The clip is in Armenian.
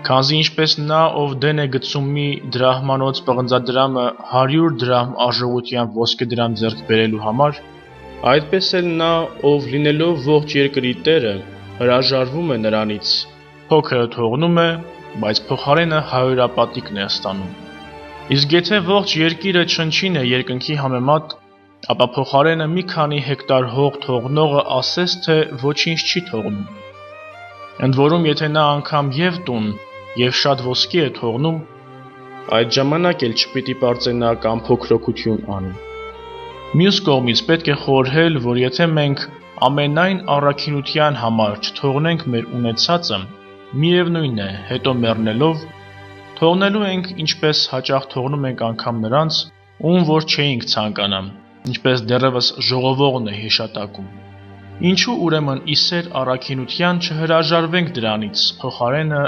Քանզի ինչպես նա, ով դեն է գցում մի դրահմանոց պղնձադրամը 100 դրամ արժողությամբ ոսկե դրամ ձեռք բերելու համար, այդպես էլ նա, ով լինելով ողջ երկրի տերը, հրաժարվում է նրանից, փոքրը թողնում է, բայց փոխարենը հարյուրապատիկն է ստանում։ Իսկ եթե ողջ երկիրը չնչին է երկնքի համեմատ, ապա փոխարենը մի քանի հեկտար հող թողնողը ասես թե ոչինչ չի թողնում։ Ընդ որում, եթե նա անգամ եւ տուն, եւ շատ ոսկի է թողնում, այդ ժամանակ էլ չպիտի պարծենա կամ փոքրոքություն անի։ Մյուս կողմից պետք է խորհել, որ եթե մենք ամենայն առաքինության համար չթողնենք մեր ունեցածը, միևնույն է, հետո մեռնելով, թողնելու ենք, ինչպես հաճախ թողնում ենք անգամ նրանց, ում որ չէինք ցանկանա, ինչպես դեռևս ժողովողն է հիշատակում։ Ինչու ուրեմն ի սեր առաքինության չհրաժարվենք դրանից, փոխարենը